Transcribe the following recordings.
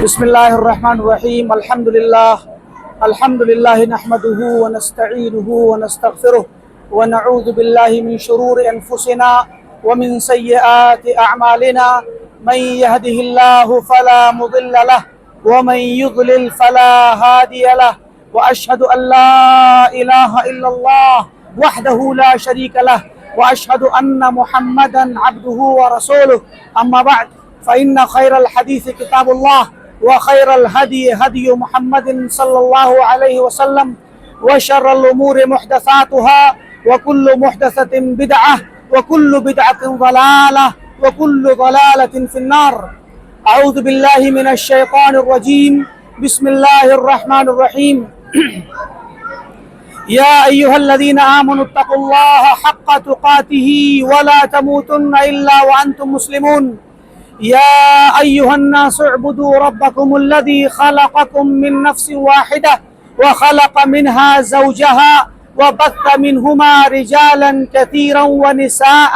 بسم الله الرحمن الرحيم. الحمد لله نحمده ونستعينه ونستغفره ونعوذ بالله من شرور أنفسنا ومن سيئات أعمالنا. من يهده الله فلا مضل له ومن يضلل فلا هادي له، وأشهد أن لا إله إلا الله وحده لا شريك له، وأشهد أن محمدا عبده ورسوله. أما بعد فإن خير الحديث كتاب الله، وخير الهدي هدي محمد صلى الله عليه وسلم، وشر الأمور محدثاتها، وكل محدثة بدعة، وكل بدعة ضلالة، وكل ضلالة في النار. أعوذ بالله من الشيطان الرجيم. بسم الله الرحمن الرحيم. يا أيها الذين آمنوا اتقوا الله حق تقاته ولا تموتن إلا وأنتم مسلمون. يا أيها الناس اعبدوا ربكم الذي خلقكم من نفس واحدة وخلق منها زوجها وبث منهما رجالا كثيرا ونساء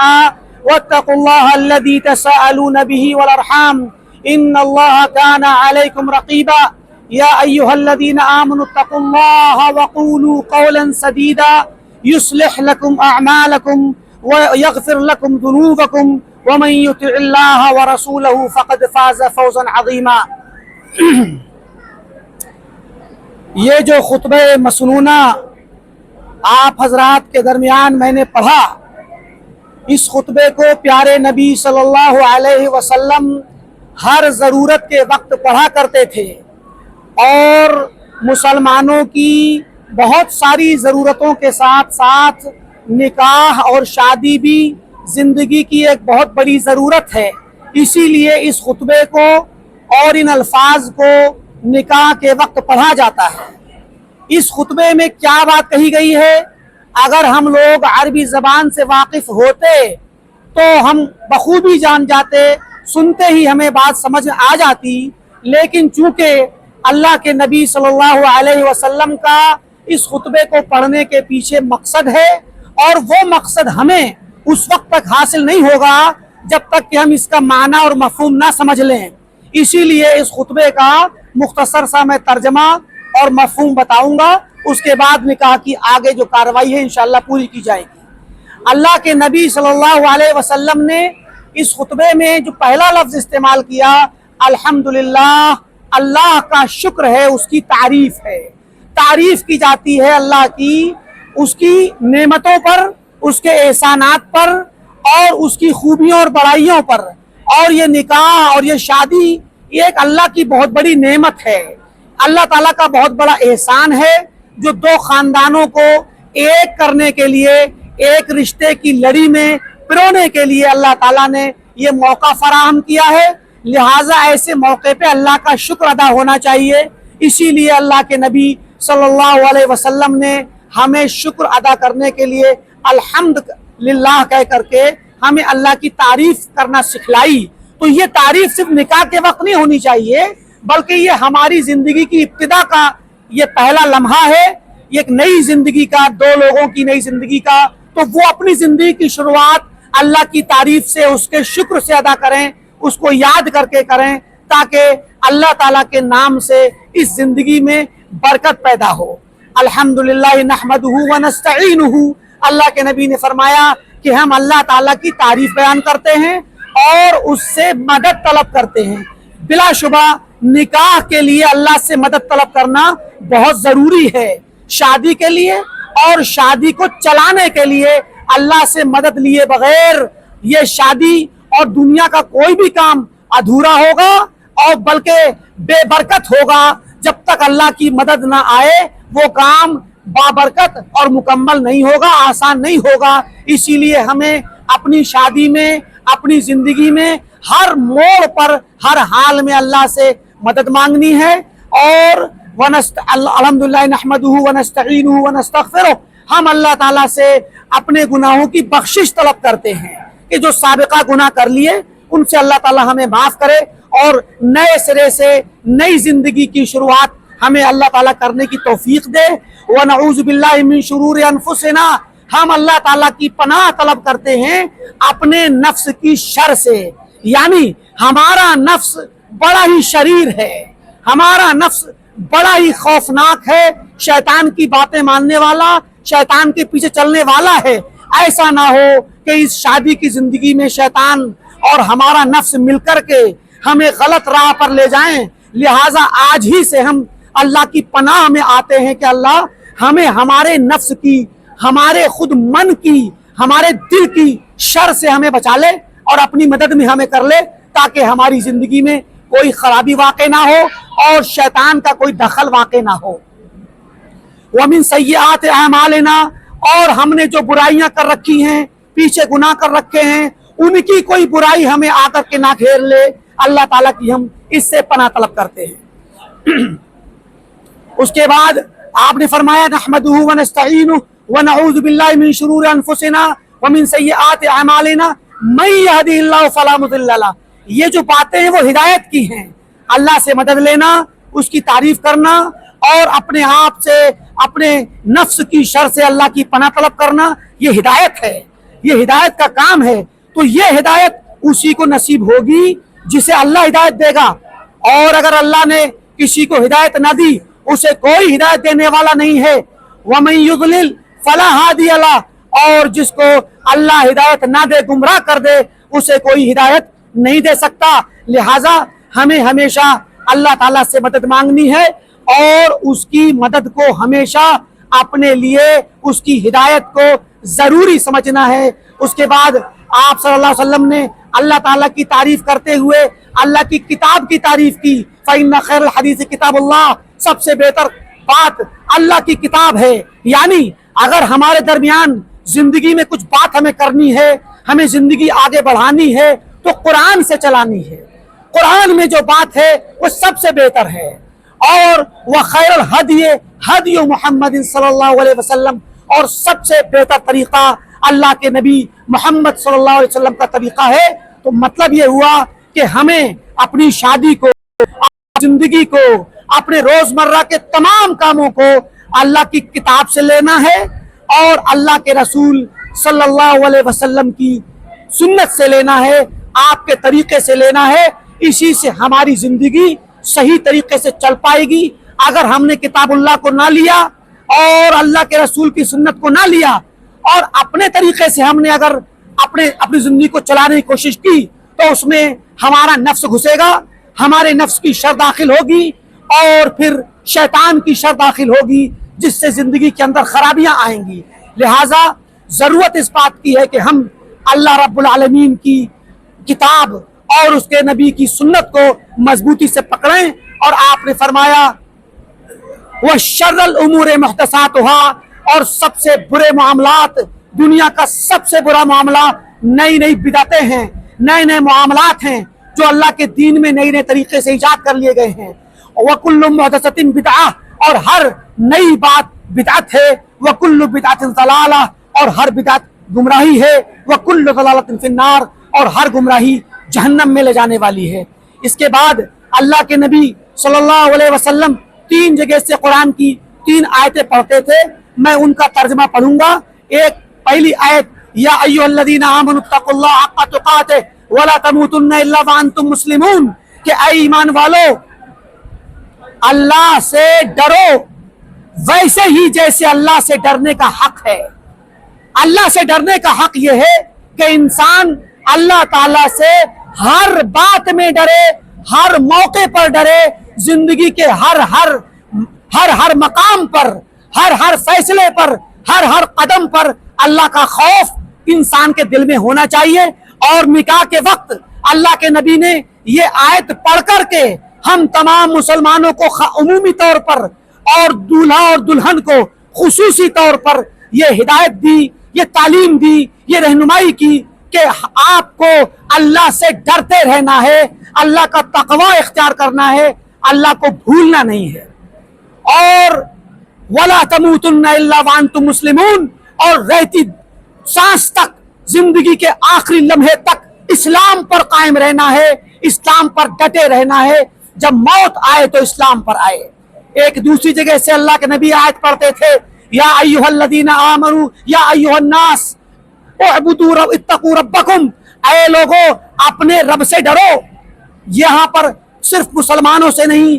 واتقوا الله الذي تساءلون به والأرحام إن الله كان عليكم رقيبا. يا أيها الذين آمنوا اتقوا الله وقولوا قولا سديدا يصلح لكم أعمالكم ويغفر لكم ذنوبكم ومن يطع الله ورسوله فقد فاز فوزا عظيما. یہ جو خطبہ مسنونہ آپ حضرات کے درمیان میں نے پڑھا، اس خطبے کو پیارے نبی صلی اللہ علیہ وسلم ہر ضرورت کے وقت پڑھا کرتے تھے، اور مسلمانوں کی بہت ساری ضرورتوں کے ساتھ ساتھ نکاح اور شادی بھی زندگی کی ایک بہت بڑی ضرورت ہے. اسی لیے اس خطبے کو اور ان الفاظ کو نکاح کے وقت پڑھا جاتا ہے. اس خطبے میں کیا بات کہی گئی ہے، اگر ہم لوگ عربی زبان سے واقف ہوتے تو ہم بخوبی جان جاتے، سنتے ہی ہمیں بات سمجھ آ جاتی. لیکن چونکہ اللہ کے نبی صلی اللہ علیہ وسلم کا اس خطبے کو پڑھنے کے پیچھے مقصد ہے، اور وہ مقصد ہمیں اس وقت تک حاصل نہیں ہوگا جب تک کہ ہم اس کا معنی اور مفہوم نہ سمجھ لیں. اسی لیے اس خطبے کا مختصر سا میں ترجمہ اور مفہوم بتاؤں گا، اس کے بعد نکاح کی آگے جو کارروائی ہے انشاءاللہ پوری کی جائے گی. اللہ کے نبی صلی اللہ علیہ وسلم نے اس خطبے میں جو پہلا لفظ استعمال کیا، الحمدللہ، اللہ کا شکر ہے، اس کی تعریف ہے. تعریف کی جاتی ہے اللہ کی، اس کی نعمتوں پر، اس کے احسانات پر، اور اس کی خوبیوں اور بڑائیوں پر. اور یہ نکاح اور یہ شادی یہ ایک اللہ کی بہت بڑی نعمت ہے، اللہ تعالیٰ کا بہت بڑا احسان ہے، جو دو خاندانوں کو ایک کرنے کے لیے، ایک رشتے کی لڑی میں پرونے کے لیے اللہ تعالیٰ نے یہ موقع فراہم کیا ہے. لہٰذا ایسے موقع پہ اللہ کا شکر ادا ہونا چاہیے. اسی لیے اللہ کے نبی صلی اللہ علیہ وسلم نے ہمیں شکر ادا کرنے کے لیے الحمدللہ کہہ کر کے ہمیں اللہ کی تعریف کرنا سکھلائی. تو یہ تعریف صرف نکاح کے وقت نہیں ہونی چاہیے، بلکہ یہ ہماری زندگی کی ابتدا کا یہ پہلا لمحہ ہے، یہ ایک نئی زندگی کا، دو لوگوں کی نئی زندگی کا. تو وہ اپنی زندگی کی شروعات اللہ کی تعریف سے، اس کے شکر سے ادا کریں، اس کو یاد کر کے کریں، تاکہ اللہ تعالیٰ کے نام سے اس زندگی میں برکت پیدا ہو. الحمدللہ نحمدہ ونستعینہ، اللہ کے نبی نے فرمایا کہ ہم اللہ تعالیٰ کی تعریف بیان کرتے ہیں اور اس سے مدد طلب کرتے ہیں. بلا شبہ نکاح کے لیے اللہ سے مدد طلب کرنا بہت ضروری ہے. شادی کے لیے اور شادی کو چلانے کے لیے اللہ سے مدد لیے بغیر یہ شادی اور دنیا کا کوئی بھی کام ادھورا ہوگا، اور بلکہ بے برکت ہوگا. جب تک اللہ کی مدد نہ آئے وہ کام بابرکت اور مکمل نہیں ہوگا، آسان نہیں ہوگا. اسی لیے ہمیں اپنی شادی میں، اپنی زندگی میں ہر موڑ پر، ہر حال میں اللہ سے مدد مانگنی ہے. اور الحمدللہ نحمدہ ونستعینہ ونستغفرہ، ہم اللہ تعالیٰ سے اپنے گناہوں کی بخشش طلب کرتے ہیں کہ جو سابقہ گناہ کر لیے ان سے اللہ تعالیٰ ہمیں معاف کرے، اور نئے سرے سے نئی زندگی کی شروعات ہمیں اللہ تعالیٰ کرنے کی توفیق دے. وَنَعُوذُ بِاللَّهِ مِن شُرُورِ أَنفُسِنَا، ہم اللہ تعالیٰ کی پناہ طلب کرتے ہیں اپنے نفس کی شر سے. یعنی ہمارا نفس بڑا ہی شریر ہے، ہمارا نفس بڑا ہی خوفناک ہے، شیطان کی باتیں ماننے والا، شیطان کے پیچھے چلنے والا ہے۔ ایسا نہ ہو کہ اس شادی کی زندگی میں شیطان اور ہمارا نفس مل کر کے ہمیں غلط راہ پر لے جائیں۔ لہٰذا آج ہی سے ہم اللہ کی پناہ میں آتے ہیں کہ اللہ ہمیں ہمارے نفس کی، ہمارے خود من کی، ہمارے دل کی شر سے ہمیں بچا لے اور اپنی مدد میں ہمیں کر لے، تاکہ ہماری زندگی میں کوئی خرابی واقع نہ ہو اور شیطان کا کوئی دخل واقع نہ ہو۔ وَمِن سَيِّئَاتِ أَعْمَالِنَا، اور ہم نے جو برائیاں کر رکھی ہیں، پیچھے گناہ کر رکھے ہیں، ان کی کوئی برائی ہمیں آ کر کے نہ گھیر لے، اللہ تعالیٰ کی ہم اس سے پناہ طلب کرتے ہیں۔ اس کے بعد آپ نے فرمایا نحمدہ ونستعینہ ونعوذ باللہ من شرور انفسنا ومن سیئات اعمالنا من یہدہ اللہ فلا مضل لہ۔ یہ جو باتیں ہیں وہ ہدایت کی ہیں، اللہ سے مدد لینا، اس کی تعریف کرنا اور اپنے آپ سے، اپنے نفس کی شر سے اللہ کی پناہ طلب کرنا، یہ ہدایت ہے، یہ ہدایت کا کام ہے۔ تو یہ ہدایت اسی کو نصیب ہوگی جسے اللہ ہدایت دے گا، اور اگر اللہ نے کسی کو ہدایت نہ دی، اسے کوئی ہدایت دینے والا نہیں ہے۔ وَمَن يُضْلِلْ فَلَا هَادِيَ لَهُ، اور جس کو اللہ ہدایت نہ دے، گمراہ کر دے، اسے کوئی ہدایت نہیں دے سکتا۔ لہٰذا ہمیں ہمیشہ اللہ تعالیٰ سے مدد مانگنی ہے اور اس کی مدد کو ہمیشہ اپنے لیے، اس کی ہدایت کو ضروری سمجھنا ہے۔ اس کے بعد آپ صلی اللہ علیہ وسلم نے اللہ تعالیٰ کی تعریف کرتے ہوئے اللہ کی کتاب کی تعریف کی۔ فَإِنَّ خَيْرَ الْحَدِيثِ كِتَابُ اللَّهِ، سب سے بہتر بات اللہ کی کتاب ہے۔ یعنی اگر ہمارے درمیان زندگی میں کچھ بات ہمیں کرنی ہے، ہمیں زندگی آگے بڑھانی ہے، تو قرآن سے چلانی ہے۔ قرآن میں جو بات ہے وہ سب سے بہتر ہے۔ اور وَخَيْرَ الْهَدْيِ هَدْيُ مُحَمَّدٍ صلی اللہ علیہ وسلم، اور سب سے بہتر طریقہ اللہ کے نبی محمد صلی اللہ علیہ وسلم کا طریقہ ہے۔ تو مطلب یہ ہوا کہ ہمیں اپنی شادی کو، زندگی کو، اپنے روزمرہ کے تمام کاموں کو اللہ کی کتاب سے لینا ہے اور اللہ کے رسول صلی اللہ علیہ وسلم کی سنت سے لینا ہے، آپ کے طریقے سے لینا ہے۔ اسی سے ہماری زندگی صحیح طریقے سے چل پائے گی۔ اگر ہم نے کتاب اللہ کو نہ لیا اور اللہ کے رسول کی سنت کو نہ لیا اور اپنے طریقے سے ہم نے اگر اپنی زندگی کو چلانے کی کوشش کی، تو اس میں ہمارا نفس گھسے گا، ہمارے نفس کی شر داخل ہوگی اور پھر شیطان کی شر داخل ہوگی، جس سے زندگی کے اندر خرابیاں آئیں گی۔ لہٰذا ضرورت اس بات کی ہے کہ ہم اللہ رب العالمین کی کتاب اور اس کے نبی کی سنت کو مضبوطی سے پکڑیں۔ اور آپ نے فرمایا وَشَرَّ الْأُمُورِ مُحْدَثَاتُهَا، اور سب سے برے معاملات، دنیا کا سب سے برا معاملہ نئی نئی بدعتیں ہیں، نئے نئے معاملات ہیں جو اللہ کے دین میں نئے نئے طریقے سے ایجاد کر لیے گئے ہیں۔ وَكُلُّ مُحْدَثَةٍ بِدْعَةٍ، اور ہر نئی بات بدعت ہے۔ وَكُلُّ بِدْعَةٍ ضَلَالَةٍ، اور ہر بدعت گمراہی ہے۔ وَكُلُّ ضَلَالَةٍ فِي النَّارِ، اور ہر گمراہی جہنم میں لے جانے والی ہے۔ اس کے بعد اللہ کے نبی صلی اللہ علیہ وسلم 3 جگہ سے قرآن کی 3 آیتیں پڑھتے تھے، میں ان کا ترجمہ پڑھوں گا۔ ایک پہلی آیت، یا ایھا الذین آمنوا اتقوا اللہ حق تقاتہ ولا تموتن الا وانتم مسلمون، کہ اے ایمان والو اللہ سے ڈرو ویسے ہی جیسے اللہ سے ڈرنے کا حق ہے۔ اللہ سے ڈرنے کا حق یہ ہے کہ انسان اللہ تعالیٰ سے ہر بات میں ڈرے، ہر موقع پر ڈرے، زندگی کے ہر مقام پر، ہر فیصلے پر، ہر قدم پر اللہ کا خوف انسان کے دل میں ہونا چاہیے۔ اور نکاح کے وقت اللہ کے نبی نے یہ آیت پڑھ کر کے ہم تمام مسلمانوں کو عمومی طور پر اور دولہا اور دلہن کو خصوصی طور پر یہ ہدایت دی، یہ تعلیم دی، یہ رہنمائی کی کہ آپ کو اللہ سے ڈرتے رہنا ہے، اللہ کا تقوی اختیار کرنا ہے، اللہ کو بھولنا نہیں ہے۔ اور وَلَا تَمُوتُنَّ إِلَّا وَأَنْتُمْ مُسْلِمُونَ، اور رہتی سانس تک، زندگی کے آخری لمحے تک اسلام پر قائم رہنا ہے، اسلام پر ڈٹے رہنا ہے۔ جب موت آئے تو اسلام پر آئے۔ ایک دوسری جگہ سے اللہ کے نبی آیت پڑھتے تھے، یا ایھا الذین آمنوا یا ایھا الناس اعبدوا اتقوا ربکم، اے لوگو اپنے رب سے ڈرو۔ یہاں پر صرف مسلمانوں سے نہیں،